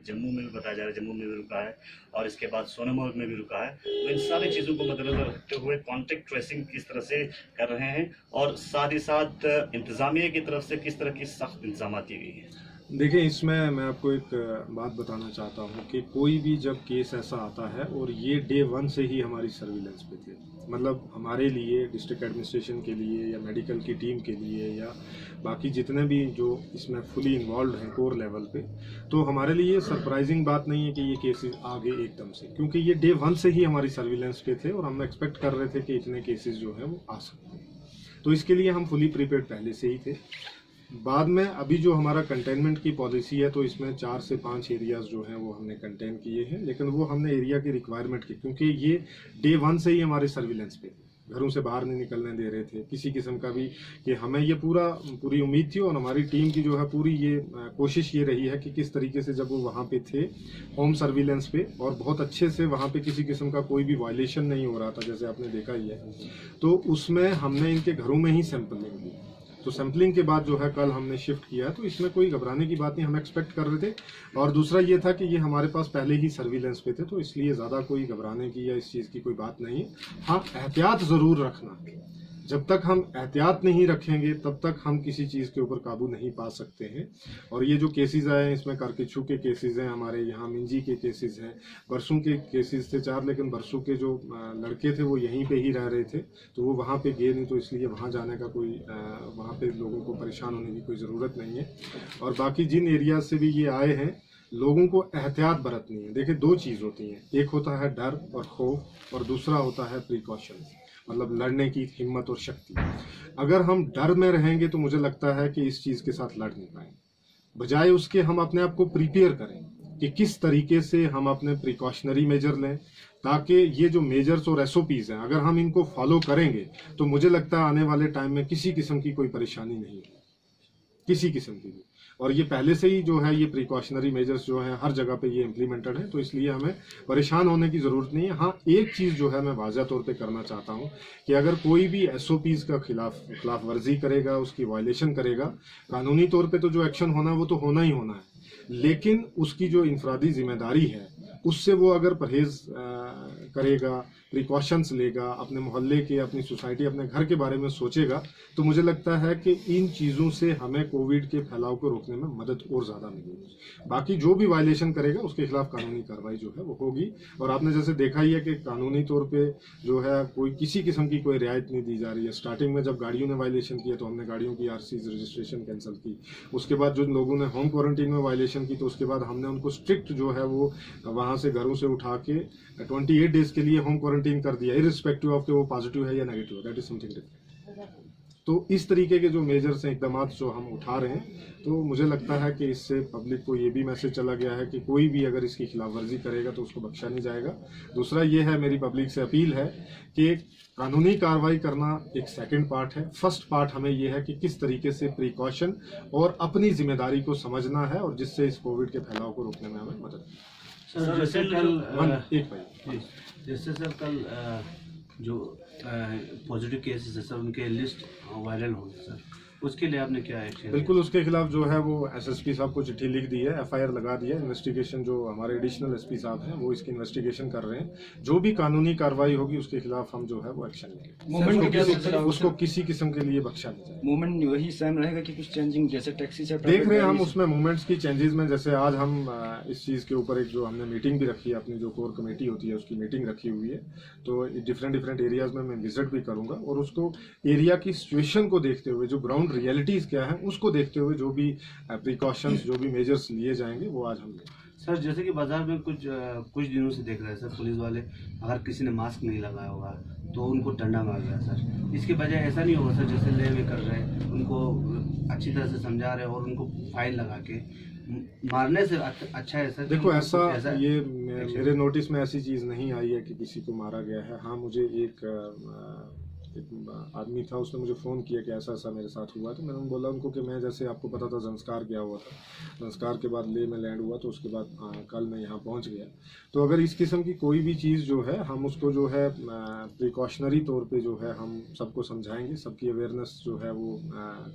जम्मू में भी बताया जा रहा है, जम्मू में भी रुका है और इसके बाद सोनामर्ग में भी रुका है। तो इन सारी चीज़ों को मद्देनजर रखते हुए कॉन्टैक्ट ट्रेसिंग किस तरह से कर रहे हैं और साथ ही साथ इंतजामिया की तरफ से किस तरह की सख्त इंतजाम किए गए हैं? देखिए, इसमें मैं आपको एक बात बताना चाहता हूँ कि कोई भी जब केस ऐसा आता है, और ये डे 1 से ही हमारी सर्विलेंस पे थे, मतलब हमारे लिए, डिस्ट्रिक्ट एडमिनिस्ट्रेशन के लिए या मेडिकल की टीम के लिए या बाकी जितने भी जो इसमें फुली इन्वॉल्व हैं कोर लेवल पे, तो हमारे लिए सरप्राइजिंग बात नहीं है कि ये केसेस आ गए एकदम से, क्योंकि ये डे 1 से ही हमारी सर्विलेंस पे थे और हम एक्सपेक्ट कर रहे थे कि इतने केसेस जो है वो आ सकते हैं। तो इसके लिए हम फुली प्रिपेयर्ड पहले से ही थे। बाद में अभी जो हमारा कंटेनमेंट की पॉलिसी है, तो इसमें 4 से 5 एरियाज जो हैं वो हमने कंटेन किए हैं, लेकिन वो हमने एरिया की रिक्वायरमेंट की, क्योंकि ये डे 1 से ही हमारे सर्विलेंस पे थे, घरों से बाहर नहीं निकलने दे रहे थे किसी किस्म का भी, कि हमें ये पूरी उम्मीद थी और हमारी टीम की जो है पूरी ये कोशिश ये रही है कि किस तरीके से जब वो वहाँ पे थे होम सर्विलेंस पे, और बहुत अच्छे से वहाँ पे किसी किस्म का कोई भी वायलेशन नहीं हो रहा था, जैसे आपने देखा ही है, तो उसमें हमने इनके घरों में ही सैंपलिंग ली। तो सैंपलिंग के बाद जो है कल हमने शिफ्ट किया, तो इसमें कोई घबराने की बात नहीं, हम एक्सपेक्ट कर रहे थे। और दूसरा ये था कि ये हमारे पास पहले ही सर्विलेंस पे थे, तो इसलिए ज़्यादा कोई घबराने की या इस चीज़ की कोई बात नहीं है। हाँ, एहतियात ज़रूर रखना, जब तक हम एहतियात नहीं रखेंगे तब तक हम किसी चीज़ के ऊपर काबू नहीं पा सकते हैं। और ये जो केसेस आए हैं, इसमें कारकिचू के केसेस हैं, हमारे यहाँ मिंजी के केसेस हैं, बरसों के केसेस थे 4, लेकिन बरसों के जो लड़के थे वो यहीं पे ही रह रहे थे, तो वो वहाँ पे गए नहीं, तो इसलिए वहाँ जाने का कोई वहाँ पे लोगों को परेशान होने की कोई ज़रूरत नहीं है। और बाकी जिन एरिया से भी ये आए हैं, लोगों को एहतियात बरतनी है। देखिए, 2 चीज़ होती हैं, एक होता है डर और खौफ, और दूसरा होता है प्रिकॉशन, मतलब लड़ने की हिम्मत और शक्ति। अगर हम डर में रहेंगे तो मुझे लगता है कि इस चीज़ के साथ लड़ नहीं पाएंगे। बजाय उसके हम अपने आप को प्रिपेयर करें कि किस तरीके से हम अपने प्रिकॉशनरी मेजर लें, ताकि ये जो मेजर्स और एसओपीज हैं, अगर हम इनको फॉलो करेंगे तो मुझे लगता है आने वाले टाइम में किसी किस्म की कोई परेशानी नहीं होगी, किसी किस्म की भी। और ये पहले से ही जो है ये प्रिकॉशनरी मेजर्स जो हैं हर जगह पे ये इम्प्लीमेंटेड है, तो इसलिए हमें परेशान होने की ज़रूरत नहीं है। हाँ, एक चीज़ जो है मैं वाज़ह तौर पे करना चाहता हूँ कि अगर कोई भी एसओपीज़ का खिलाफ वर्जी करेगा, उसकी वायलेशन करेगा, कानूनी तौर पे तो जो एक्शन होना है वो तो होना ही होना है, लेकिन उसकी जो इनफरादी जिम्मेदारी है उससे वो अगर परहेज करेगा, प्रिकॉशंस लेगा, अपने मोहल्ले के, अपनी सोसाइटी, अपने घर के बारे में सोचेगा, तो मुझे लगता है कि इन चीज़ों से हमें कोविड के फैलाव को रोकने में मदद और ज़्यादा मिलेगी। बाकी जो भी वायलेशन करेगा उसके खिलाफ कानूनी कार्रवाई जो है वो होगी। और आपने जैसे देखा ही है कि कानूनी तौर पे जो है कोई किसी किस्म की कोई रियायत नहीं दी जा रही है। स्टार्टिंग में जब गाड़ियों ने वायलेशन किया तो हमने गाड़ियों की आरसीज रजिस्ट्रेशन कैंसिल की। उसके बाद जो लोगों ने होम क्वारंटीन में वायलेशन की तो उसके बाद हमने उनको स्ट्रिक्ट जो है वो वहाँ से घरों से उठा के 28 डेज के लिए होम क्वारंटीन कर दिया, इररिस्पेक्टिव ऑफ के वो पॉजिटिव है या नेगेटिव है, दैट इज समथिंग डिफरेंट। तो इस तरीके के जो मेजर्स हैं, इकदाम जो हम उठा रहे हैं, तो मुझे लगता है कि इससे पब्लिक को ये भी मैसेज चला गया है कि कोई भी अगर इसकी खिलाफवर्जी करेगा तो उसको बख्शा नहीं जाएगा। दूसरा ये है, मेरी पब्लिक से अपील है कि कानूनी कार्रवाई करना एक सेकंड पार्ट है, फर्स्ट पार्ट हमें ये है कि किस तरीके से प्रिकॉशन और अपनी जिम्मेदारी को समझना है, और जिससे इस कोविड के फैलाव को रोकने में हमें मदद। सर जैसे सर कल जो पॉजिटिव केसेस है सर, उनके लिस्ट वायरल होंगे सर, उसके लिए आपने क्या एक्शन? बिल्कुल, उसके खिलाफ जो है वो एसएसपी साहब को चिट्ठी लिख दी है, एफआईआर लगा दिया है। इन्वेस्टिगेशन जो हमारे एडिशनल एसपी साहब हैं वो इसकी इन्वेस्टिगेशन कर रहे हैं। जो भी कानूनी कार्रवाई होगी उसके खिलाफ हम जो है वो एक्शन लेंगे। उसको किसी किस्म के लिए बख्शा नहीं जाएगा। मूवमेंट वही सेम रहेगा कि कुछ चेंजिंग, जैसे टैक्सी से देख रहे हैं हम उसमें मूवमेंट्स की चेंजेस में, जैसे आज हम इस चीज़ के ऊपर एक जो हमने मीटिंग भी रखी है, अपनी जो कोर कमेटी होती है उसकी मीटिंग रखी हुई है, तो डिफरेंट एरियाज में मैं विजिट भी करूंगा और उसको एरिया की सिचुएशन को देखते हुए, जो ग्राउंड रियलिटीज क्या है उसको देखते हुए जो भी प्रिकॉशंस, जो भी मेजर्स लिए जाएंगे वो आज हम लेंगे। सर जैसे कि बाजार में कुछ दिनों से देख रहे हैं सर, पुलिस वाले अगर किसी ने मास्क नहीं लगाया होगा तो उनको डंडा मार रहा है सर। इसके बजाय ऐसा नहीं होगा सर, जैसे ले वे कर रहे हैं, उनको अच्छी तरह से समझा रहे हैं और उनको फाइन लगा के मारने से अच्छा है सर? देखो, ऐसा ये मेरे नोटिस में ऐसी चीज़ नहीं आई है कि किसी को मारा गया है। हाँ, मुझे एक एक आदमी था, उसने मुझे फ़ोन किया कि ऐसा ऐसा मेरे साथ हुआ। तो मैंने बोला उनको कि मैं, जैसे आपको पता था संस्कार गया हुआ था, संस्कार के बाद ले में लैंड हुआ, तो उसके बाद कल मैं यहाँ पहुँच गया। तो अगर इस किस्म की कोई भी चीज़ जो है, हम उसको जो है प्रिकॉशनरी तौर पे जो है हम सबको समझाएंगे, सबकी अवेयरनेस जो है वो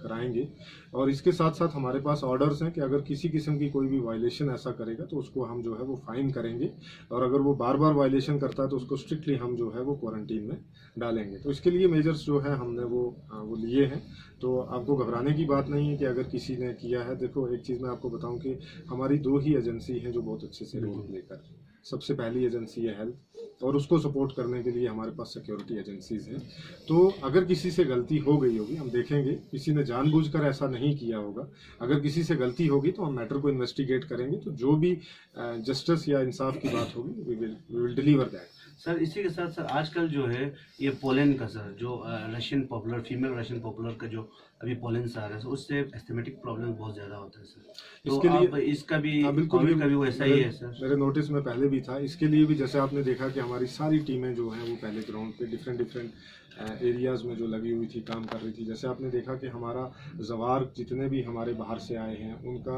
कराएंगे। और इसके साथ साथ हमारे पास ऑर्डर्स हैं कि अगर किसी किस्म की कोई भी वायलेशन ऐसा करेगा तो उसको हम जो है वो फाइन करेंगे, और अगर वो बार बार वायलेशन करता है तो उसको स्ट्रिक्टली हम जो है वो क्वारंटीन में डालेंगे। तो इसके लिए मेजर्स जो है हमने वो लिए हैं। तो आपको घबराने की बात नहीं है कि अगर किसी ने किया है। देखो, एक चीज़ मैं आपको बताऊं कि हमारी 2 ही एजेंसी हैं जो बहुत अच्छे से रोल प्ले कर रही है। सबसे पहली एजेंसी है हेल्थ, और उसको सपोर्ट करने के लिए हमारे पास सिक्योरिटी एजेंसीज हैं। तो अगर किसी से गलती हो गई होगी, हम देखेंगे, किसी ने जानबूझकर ऐसा नहीं किया होगा। अगर किसी से गलती होगी तो हम मैटर को इन्वेस्टिगेट करेंगे, तो जो भी जस्टिस या इंसाफ की बात होगी we will deliver that. Sir इसी के साथ सर आजकल जो है ये पोलैंड का सर जो Russian popular, female Russian popular का जो अभी पोलैंड से आ रहा है, उससे एस्थेमेटिक प्रॉब्लम बहुत ज़्यादा होता है सर। तो इसके लिए आप इसका भी बिल्कुल का भी वैसा ही है सर। मेरे नोटिस में पहले भी था। इसके लिए भी जैसे आपने देखा कि हमारी सारी टीमें जो हैं वो पहले ग्राउंड पे डिफरेंट एरियाज़ में जो लगी हुई थी, काम कर रही थी। जैसे आपने देखा कि हमारा जवार जितने भी हमारे बाहर से आए हैं उनका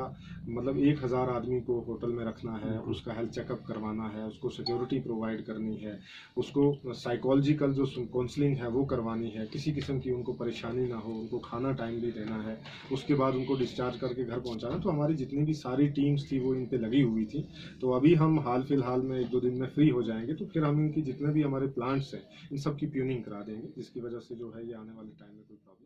मतलब 1000 आदमी को होटल में रखना है, उसका हेल्थ चेकअप करवाना है, उसको सिक्योरिटी प्रोवाइड करनी है, उसको साइकोलॉजिकल जो काउंसलिंग है वो करवानी है, किसी किस्म की उनको परेशानी ना हो, उनको खाना टाइमली देना है, उसके बाद उनको डिस्चार्ज करके घर पहुंचाना। तो हमारी जितनी भी सारी टीम्स थी वो इन पे लगी हुई थी। तो अभी हम हाल फिलहाल में 1-2 दिन में फ्री हो जाएंगे, तो फिर हम इनकी जितने भी हमारे प्लांट्स हैं इन सब की ट्यूनिंग करा देंगे, जिसकी वजह से जो है ये आने वाले टाइम में कोई प्रॉब्लम